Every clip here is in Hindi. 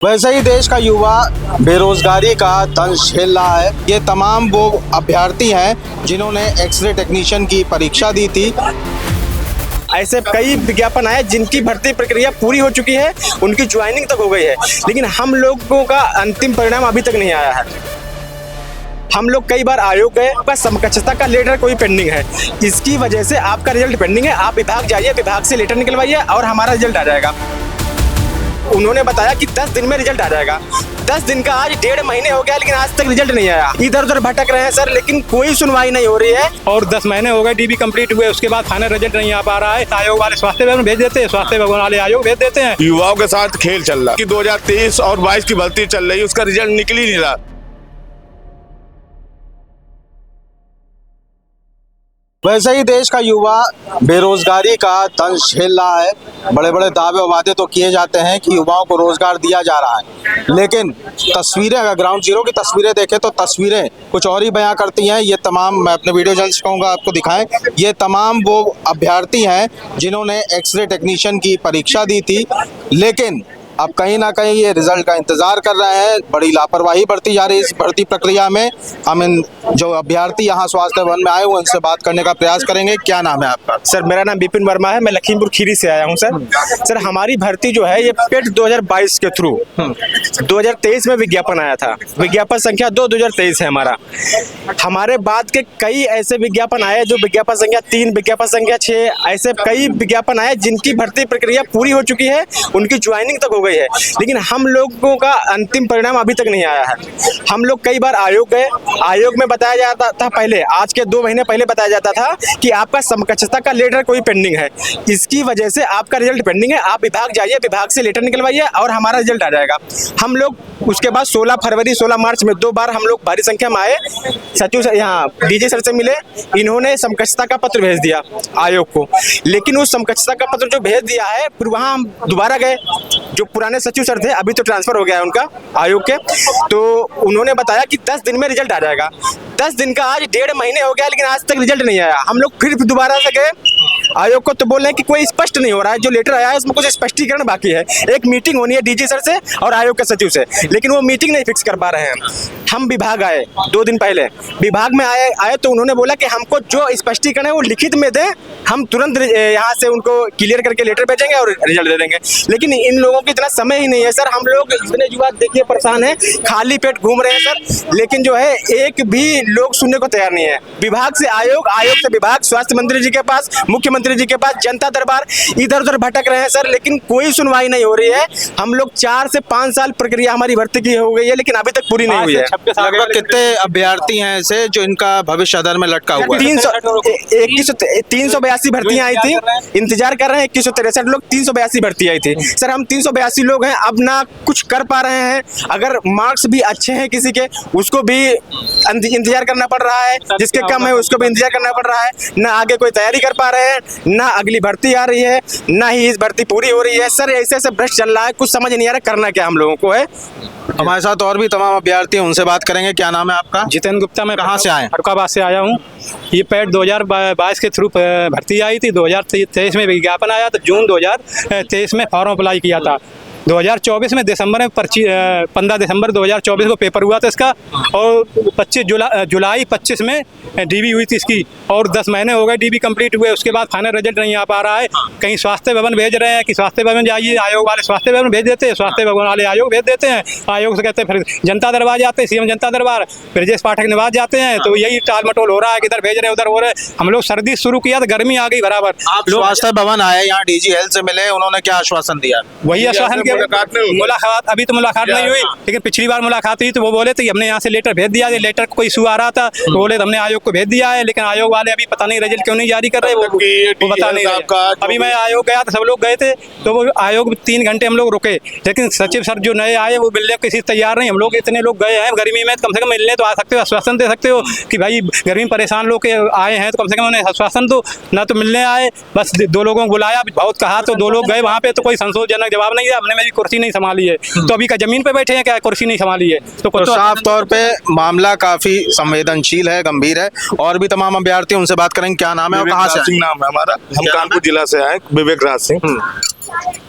वैसे ही देश का युवा बेरोजगारी का दंश झेल रहा है। ये तमाम वो अभ्यर्थी हैं जिन्होंने एक्सरे टेक्नीशियन की परीक्षा दी थी। ऐसे कई विज्ञापन आए जिनकी भर्ती प्रक्रिया पूरी हो चुकी है, उनकी ज्वाइनिंग तक हो गई है, लेकिन हम लोगों का अंतिम परिणाम अभी तक नहीं आया है। हम लोग कई बार आयोग गए, आपका समकक्षता का लेटर कोई पेंडिंग है, इसकी वजह से आपका रिजल्ट पेंडिंग है। आप विभाग जाइए, विभाग से लेटर निकलवाइए और हमारा रिजल्ट आ जाएगा। उन्होंने बताया कि 10 दिन में रिजल्ट आ जाएगा। 10 दिन का आज 1.5 महीने हो गया, लेकिन आज तक रिजल्ट नहीं आया। इधर उधर भटक रहे हैं सर, लेकिन कोई सुनवाई नहीं हो रही है। और 10 महीने हो गए डीबी कंप्लीट हुए, उसके बाद फाइनल रिजल्ट नहीं आ पा रहा है। आयोग वाले स्वास्थ्य विभाग भेज देते हैं, स्वास्थ्य विभाग वाले आयोग भेज देते हैं। युवाओं के साथ खेल चल रहा है कि 2023 और 22 की भर्ती चल रही है, उसका रिजल्ट निकल ही नहीं रहा। वैसे ही देश का युवा बेरोजगारी का दंश झेल रहा है। बड़े बड़े दावे और वादे तो किए जाते हैं कि युवाओं को रोजगार दिया जा रहा है, लेकिन तस्वीरें अगर ग्राउंड जीरो की तस्वीरें देखें तो तस्वीरें कुछ और ही बयां करती हैं। ये तमाम, मैं अपने वीडियो जल्द कहूँगा आपको दिखाएं, ये तमाम वो अभ्यर्थी हैं जिन्होंने एक्सरे टेक्नीशियन की परीक्षा दी थी, लेकिन अब कहीं ना कहीं ये रिजल्ट का इंतजार कर रहे हैं। बड़ी लापरवाही बरती जा रही है इस भर्ती प्रक्रिया में। हम इन जो अभ्यर्थी यहाँ स्वास्थ्य भवन में आए हुए उनसे बात करने का प्रयास करेंगे। क्या नाम है आपका? सर मेरा नाम विपिन वर्मा है, मैं लखीमपुर खीरी से आया हूँ सर। सर हमारी भर्ती जो है ये पेट 2022 के थ्रू 2023 में विज्ञापन आया था। विज्ञापन संख्या 2023 है हमारा। हमारे बाद के कई ऐसे विज्ञापन आए जो विज्ञापन संख्या 3, विज्ञापन संख्या 6, ऐसे कई विज्ञापन आए जिनकी भर्ती प्रक्रिया पूरी हो चुकी है, उनकी ज्वाइनिंग तक हो गई है, लेकिन हम लोगों का अंतिम परिणाम अभी तक नहीं आया है। हम लोग कई बार आयोग गए, आयोग में बताया जाता था पहले, आज के 2 महीने पहले बताया जाता था कि आपका समकक्षता का लेटर कोई पेंडिंग है, इसकी वजह से आपका रिजल्ट पेंडिंग है। आप विभाग जाइए, विभाग से लेटर निकलवाइए और हमारा रिजल्ट आ जाएगा। हम लोग उसके बाद 16 फरवरी 16 मार्च में 2 बार हम लोग भारी संख्या में आए, सचिव सर यहाँ डीजी सर से मिले। इन्होंने समकक्षता का पत्र भेज दिया आयोग को, लेकिन उस समकक्षता का पत्र जो भेज दिया है, फिर वहाँ हम दोबारा गए। जो पुराने सचिव सर थे, अभी तो ट्रांसफर हो गया है उनका आयोग के, तो उन्होंने बताया कि 10 दिन में रिजल्ट आ जाएगा। 10 दिन का आज 1.5 महीने हो गया, लेकिन आज तक रिजल्ट नहीं आया। हम लोग फिर दोबारा से गए आयोग को, तो बोल रहे हैं कि कोई स्पष्ट नहीं हो रहा है, जो लेटर आया है उसमें कुछ स्पष्टीकरण बाकी है। एक मीटिंग होनी है डीजी सर से और आयोग के सचिव से, लेकिन वो मीटिंग नहीं फिक्स कर पा रहे हैं। हम विभाग आए 2 दिन पहले, विभाग में आए तो उन्होंने बोला कि हमको जो स्पष्टीकरण है वो लिखित में दें, हम तुरंत यहाँ से उनको क्लियर करके लेटर भेजेंगे और रिजल्ट दे देंगे। लेकिन इन लोगों को इतना समय ही नहीं है सर। हम लोग इतने युवा देखिए परेशान हैं, खाली पेट घूम रहे हैं सर, लेकिन जो है एक भी लोग सुनने को तैयार नहीं है। विभाग से आयोग, आयोग से विभाग, स्वास्थ्य मंत्री जी के पास, मुख्यमंत्री जी के पास, जनता दरबार, इधर उधर भटक रहे हैं सर, लेकिन कोई सुनवाई नहीं हो रही है। हम लोग 4 से 5 साल प्रक्रिया हमारी भर्ती की हो गई है, लेकिन अभी तक पूरी नहीं हुई है। लगभग कितने अभ्यर्थी हैं ऐसे जो इनका भविष्य अधर में लटका हुआ है? 382 भर्तियां आई थी, इंतजार कर रहे हैं 2163 लोग। 382 भर्ती आई थी सर। हम 382 लोग हैं, अब ना कुछ कर पा रहे हैं। अगर मार्क्स भी अच्छे हैं किसी के, उसको भी इंतजार करना पड़ रहा है, जिसके कम है उसको भी इंतजार करना पड़ रहा है। ना आगे कोई तैयारी कर पा रहे हैं, ना अगली भर्ती आ रही है, ना ही इस भर्ती पूरी हो रही है सर। ऐसे ऐसे भ्रष्ट चल रहा है, कुछ समझ नहीं आ रहा करना क्या हम लोगों को है। हमारे साथ और भी तमाम अभ्यर्थी हैं, उनसे बात करेंगे। क्या नाम है आपका? जितेंद्र गुप्ता। मैं कहाँ से आए? फरुखाबाद से आया हूँ। ये पेट 2022 के थ्रू भर्ती आई थी, 2023 में विज्ञापन आया, तो जून 2023 में फॉर्म अप्लाई किया था। 2024 में दिसंबर में 15 दिसंबर 2024 को पेपर हुआ था इसका, और 25 जुलाई 25 में डीबी हुई थी इसकी, और 10 महीने हो गए डीबी कंप्लीट हुए, उसके बाद फाइनल रिजल्ट नहीं आ पा रहा है। कहीं स्वास्थ्य भवन भेज रहे हैं कि स्वास्थ्य भवन जाइए, आयोग वाले स्वास्थ्य भवन भेज देते हैं, स्वास्थ्य भवन वाले आयोग भेज देते हैं। आयोग से कहते हैं फिर जनता दरबार जाते हैं, सीएम जनता दरबार, ब्रजेश पाठक निवास जाते हैं। तो यही टाल मटोल हो रहा है कि इधर भेज रहे हैं, उधर हो रहे हैं। हम लोग सर्दी शुरू किया तो गर्मी आ गई बराबर। आप स्वास्थ्य भवन आए, यहाँ डीजी हेल्थ से मिले, उन्होंने क्या आश्वासन दिया? वही आश्वासन, मुलाकात अभी तो मुलाकात नहीं हुई, लेकिन पिछली बार मुलाकात हुई तो वो बोले थे कि हमने यहाँ से लेटर भेज दिया है। लेटर कोई इशू आ रहा था तो बोले हमने आयोग को भेज दिया है, लेकिन आयोग वाले अभी पता नहीं रिजल्ट क्यों नहीं जारी कर रहे, वो बता नहीं रहे। अभी मैं आयोग गया तो सब लोग गए थे, तो वो आयोग 3 घंटे हम लोग रुके, लेकिन सचिव सर जो नए आए वो मिलने किसी तैयार नहीं। हम लोग इतने लोग गए हैं गर्मी में, कम से कम मिलने तो आ सकते हो, आश्वासन दे सकते हो कि भाई गर्मी में परेशान लोग आए हैं, तो कम से कम उन्हें आश्वासन दो। ना तो मिलने आए, बस 2 लोगों को बुलाया, बहुत कहा तो 2 लोग गए वहाँ पे, तो कोई संतोषजनक जवाब नहीं दिया। हमने मेरी कुर्सी नहीं संभाली है, तो अभी का जमीन पे बैठे हैं, क्या कुर्सी नहीं संभाली है। तो साफ तौर पे मामला काफी संवेदनशील है, गंभीर है। और भी तमाम अभ्यर्थी, उनसे बात करेंगे। क्या नाम है और कहाँ से? नाम है हमारा, हम कानपुर जिला से आए, विवेक राज सिंह।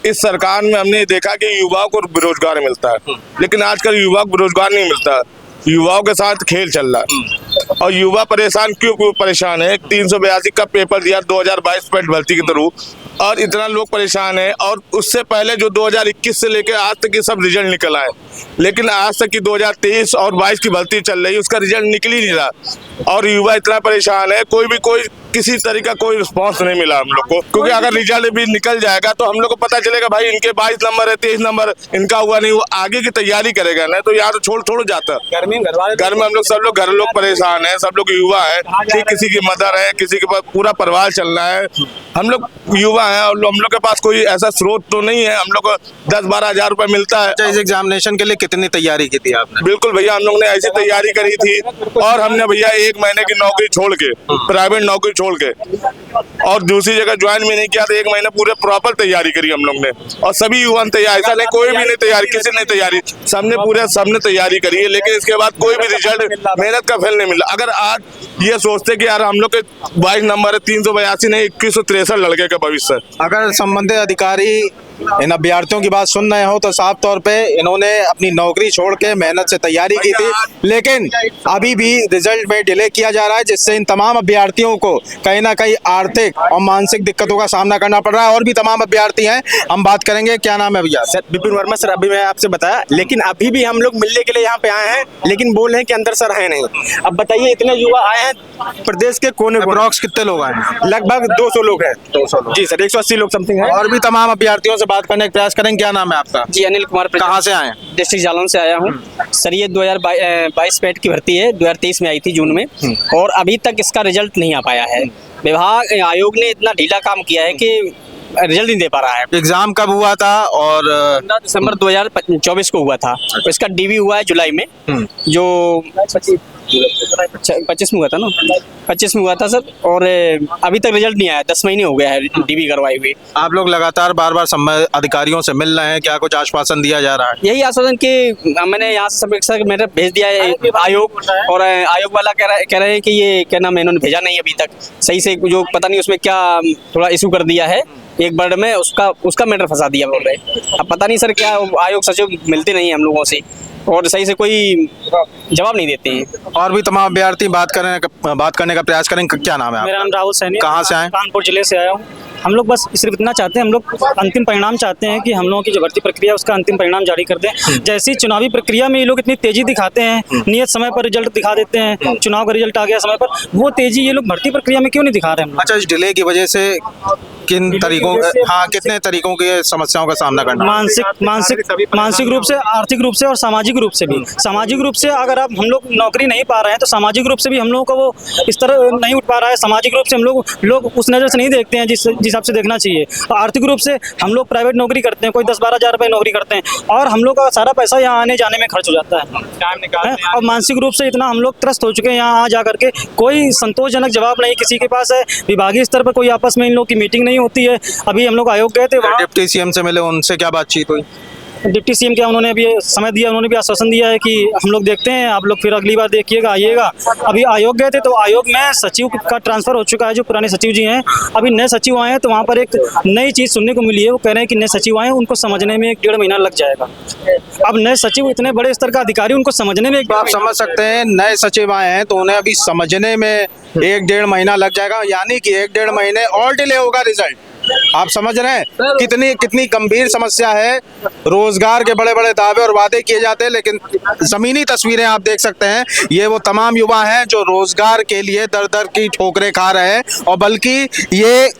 इस सरकार में हमने देखा कि युवाओं को रोजगार मिलता है, लेकिन आजकल युवाओं को रोजगार नहीं मिलता। युवाओं के साथ खेल चल रहा है और युवा परेशान क्यों परेशान है। 382 का पेपर दिया 2022 पेट भर्ती के थ्रू और इतना लोग परेशान है। और उससे पहले जो 2021 से लेकर आज तक ये सब रिजल्ट निकल आए, लेकिन आज तक की 2023 और 22 की भर्ती चल रही है, उसका रिजल्ट निकल ही नहीं रहा और युवा इतना परेशान है। कोई किसी तरीका कोई रिस्पांस नहीं मिला हम लोग को, क्योंकि अगर रिजल्ट भी निकल जाएगा तो हम लोग को पता चलेगा भाई इनके 22 नंबर है, 23 नंबर इनका हुआ नहीं, वो आगे की तैयारी करेगा ना, तो यहाँ तो छोड़ जाता। घर में हम लोग सब लोग घर लोग परेशान है, सब लोग युवा है, ठीक किसी की मदर है, किसी के पास पूरा परिवार चल रहा है। हम लोग युवा है और हम लोग के पास कोई ऐसा स्रोत तो नहीं है। हम लोग को 10-12 हजार रुपए मिलता है। इस एग्जामिनेशन के लिए कितनी तैयारी की थी आपने? बिल्कुल भैया, हम लोग ने ऐसी तैयारी करी थी और हमने भैया 1 महीने की नौकरी छोड़ के, प्राइवेट नौकरी छोड़ के और दूसरी जगह ज्वाइन भी नहीं किया था। 1 महीने पूरे प्रॉपर तैयारी करी हम लोग ने और सभी युवा ने तैयारी, ऐसा नहीं कोई भी नहीं तैयारी, किसी ने तैयारी, सबने तैयारी करी है, लेकिन इसके बाद कोई भी रिजल्ट मेहनत का फल नहीं मिला। अगर आज ये सोचते कि यार हम लोग के 22 नंबर है, 382 नहीं 2163 लड़के का भविष्य। अगर संबंधित अधिकारी इन अभ्यर्थियों की बात सुन रहे हो तो साफ तौर पे इन्होंने अपनी नौकरी छोड़ के मेहनत से तैयारी की थी, लेकिन अभी भी रिजल्ट में डिले किया जा रहा है, जिससे इन तमाम अभ्यर्थियों को कहीं ना कहीं आर्थिक और मानसिक दिक्कतों का सामना करना पड़ रहा है। और भी तमाम अभ्यर्थी हैं, हम बात करेंगे। क्या नाम है भैया? सर विपिन वर्मा सर, अभी मैं आपसे बताया, लेकिन अभी भी हम लोग मिलने के लिए यहाँ पे आए हैं, लेकिन बोल रहे हैं कि अंदर सर है नहीं। अब बताइए, इतने युवा आए हैं प्रदेश के कोने अप्रॉक्स कितने लोग आए हैं? लगभग 200 लोग हैं। 200 लोग। जी सर, 180 लोग समथिंग है। और भी तमाम अभ्यर्थियों से बात करने का प्रयास करेंगे। क्या नाम है आपका? जी अनिल कुमार। कहाँ से आए? डिस्ट्रिक्ट जालौन से आया हूँ। सर ये 2022 पेट की भर्ती है, 2023 में आई थी जून में और अभी तक इसका रिजल्ट नहीं आ पाया है। विभाग आयोग ने इतना ढीला काम किया है कि रिजल्ट नहीं दे पा रहा है। एग्जाम कब हुआ था? और 15 दिसंबर 2024 को हुआ था। इसका डीवी हुआ है जुलाई में, जो 25 में हुआ था ना, 25 में हुआ था सर। और अभी तक रिजल्ट नहीं आया, 10 महीने हो गया है डीवी करवाई हुई। आप लोग लगातार बार संबंधित अधिकारियों से मिल रहे हैं, क्या कुछ आश्वासन दिया जा रहा है? यही आश्वासन कि मैंने यहाँ से सब मेरे भेज दिया है आयोग, और आयोग वाला कह रहे हैं कि ये क्या नाम है, इन्होंने भेजा नहीं अभी तक सही से, जो पता नहीं उसमें क्या थोड़ा इशू कर दिया है एक वर्ड में, उसका मैटर फंसा दिया बोल रहे। अब पता नहीं सर क्या, आयोग सचिव मिलते नहीं हम लोगों से और सही से कोई जवाब नहीं देते हैं। और भी तमाम अभ्यर्थी बात करने का प्रयास करेंगे। क्या नाम है आपका? मेरा नाम राहुल सैनी। कहाँ से आए? कानपुर जिले से आया हूँ। हम लोग बस सिर्फ इतना चाहते हैं, हम लोग अंतिम परिणाम चाहते हैं कि हम लोगों की जो भर्ती प्रक्रिया है उसका अंतिम परिणाम जारी कर दें। जैसी चुनावी प्रक्रिया में ये लोग इतनी तेजी दिखाते हैं, नियत समय पर रिजल्ट दिखा देते हैं, चुनाव का रिजल्ट आ गया समय पर, वो तेजी ये लोग भर्ती प्रक्रिया में क्यों नहीं दिखा रहे हैं? अच्छा, इस डिले की वजह से कितने तरीकों की समस्याओं का सामना करना? मानसिक रूप से, आर्थिक रूप से और सामाजिक रूप से भी। सामाजिक रूप से अगर आप हम लोग नौकरी नहीं पा रहे हैं तो सामाजिक रूप से भी हम लोगों को वो इस तरह नहीं उठ पा रहा है। सामाजिक रूप से हम लोग उस नज़र से नहीं देखते हैं जिस हिसाब से देखना चाहिए। आर्थिक रूप से हम लोग प्राइवेट नौकरी करते हैं, कोई 10-12 हज़ार रुपये नौकरी करते हैं और हम लोग का सारा पैसा यहाँ आने जाने में खर्च हो जाता है। और मानसिक रूप से इतना हम लोग त्रस्त हो चुके हैं, यहाँ आ जा करके कोई संतोषजनक जवाब नहीं किसी के पास है। विभागीय स्तर पर कोई आपस में इन लोग की मीटिंग नहीं होती है। अभी हम लोग आयोग गए थे, वहाँ डिप्टी सीएम से मिले, उनसे क्या बातचीत हुई? डिप्टी सीएम क्या, उन्होंने अभी समय दिया, उन्होंने भी आश्वासन दिया है कि हम लोग देखते हैं, आप लोग फिर अगली बार देखिएगा, आइएगा। अभी आयोग गए थे तो आयोग में सचिव का ट्रांसफर हो चुका है, जो पुराने सचिव जी हैं। अभी नए सचिव आए हैं तो वहाँ पर एक नई चीज़ सुनने को मिली है। वो कह रहे हैं कि नए सचिव आए हैं, उनको समझने में 1-1.5 महीना लग जाएगा। अब नए सचिव इतने बड़े स्तर का अधिकारी, उनको समझने में आप समझ सकते हैं, नए सचिव आए हैं तो उन्हें अभी समझने में 1-1.5 महीना लग जाएगा, यानी कि 1-1.5 महीने और डिले होगा रिजल्ट। आप समझ रहे हैं कितनी गंभीर समस्या है। रोजगार के बड़े बड़े दावे और वादे किए जाते हैं, लेकिन जमीनी तस्वीरें आप देख सकते हैं। ये वो तमाम युवा हैं जो रोजगार के लिए दर दर की ठोकरें खा रहे हैं। और बल्कि ये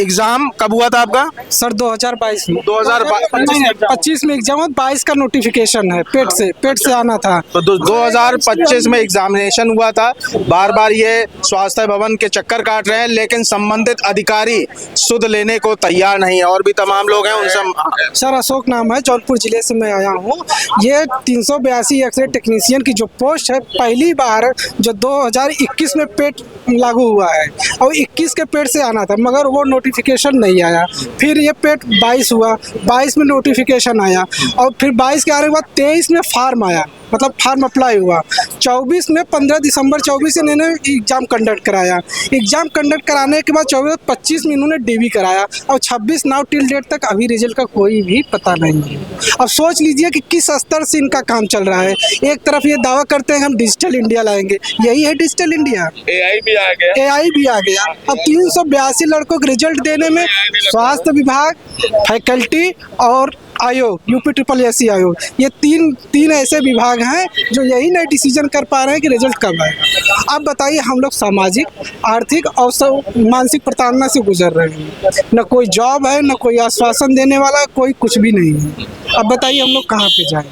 एग्जाम कब हुआ था आपका? सर 2022 में। 2025 में एग्जाम, 22 का नोटिफिकेशन है। पेट से आना था। तो 2025 में एग्जामिनेशन हुआ था। बार बार ये स्वास्थ्य भवन के चक्कर काट रहे हैं, लेकिन संबंधित अधिकारी सुध लेने को तैयार नहीं है। और भी तमाम लोग हैं, उनसे। सर अशोक नाम है, जौनपुर जिले से मैं आया हूँ। ये 382 एक्सरे टेक्नीशियन की जो पोस्ट है, पहली बार जो 2021 में पेट लागू हुआ है और 21 के पेट से आना था, मगर वो नोटिफिकेशन नहीं आया। फिर ये पेट 22 हुआ, 22 में नोटिफिकेशन आया और फिर 22 के आने के बाद 23 में फार्म आया। मतलब फॉर्म अप्लाई हुआ 24 में 15 दिसंबर 24 इन्होंने एग्ज़ाम कंडक्ट कराया। एग्ज़ाम कंडक्ट कराने के बाद 24-25 में इन्होंने DV कराया और 26 नाउ टिल डेट तक अभी रिजल्ट का कोई भी पता नहीं है। अब सोच लीजिए कि किस स्तर से इनका काम चल रहा है। एक तरफ ये दावा करते हैं हम डिजिटल इंडिया लाएंगे, यही है डिजिटल इंडिया। AI भी आ गया। AI भी आ गया। अब 382 लड़कों को रिजल्ट देने में स्वास्थ्य विभाग, फैकल्टी और आयोग UPSSC आयोग, ये तीन ऐसे विभाग हैं जो यही नहीं डिसीजन कर पा रहे हैं कि रिजल्ट कब आएगा। अब बताइए, हम लोग सामाजिक, आर्थिक और मानसिक प्रताड़ना से गुजर रहे हैं। न कोई जॉब है, न कोई आश्वासन देने वाला, कोई कुछ भी नहीं है। अब बताइए हम लोग कहाँ पे जाएं?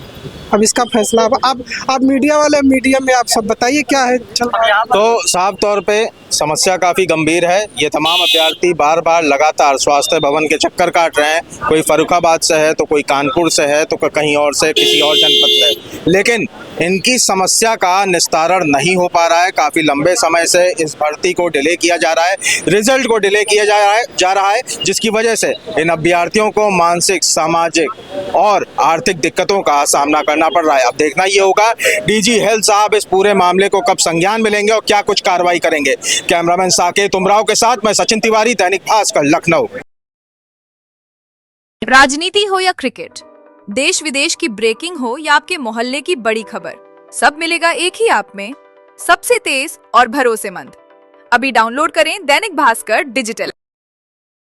अब इसका फैसला अब मीडिया वाले, मीडिया में आप सब बताइए क्या है चल रहा है। तो साफ तौर पे समस्या काफ़ी गंभीर है। ये तमाम अभ्यर्थी बार बार लगातार स्वास्थ्य भवन के चक्कर काट रहे हैं। कोई फर्रुखाबाद से है, तो कोई कानपुर से है, तो कहीं और से, किसी और जनपद से, लेकिन इनकी समस्या का निस्तारण नहीं हो पा रहा है। काफ़ी लंबे समय से इस भर्ती को डिले किया जा रहा है, रिजल्ट को डिले किया जा रहा है, जिसकी वजह से इन अभ्यर्थियों को मानसिक, सामाजिक और आर्थिक दिक्कतों का सामना करना पड़ रहा है। अब देखना ये होगा DG हेल्थ साहब इस पूरे मामले को कब संज्ञान में लेंगे और क्या कुछ कार्रवाई करेंगे। कैमरामैन साकेत उमराव के साथ मैं सचिन तिवारी, दैनिक भास्कर, लखनऊ। राजनीति हो या क्रिकेट, देश विदेश की ब्रेकिंग हो या आपके मोहल्ले की बड़ी खबर, सब मिलेगा एक ही ऐप में, सबसे तेज और भरोसेमंद। अभी डाउनलोड करें दैनिक भास्कर डिजिटल।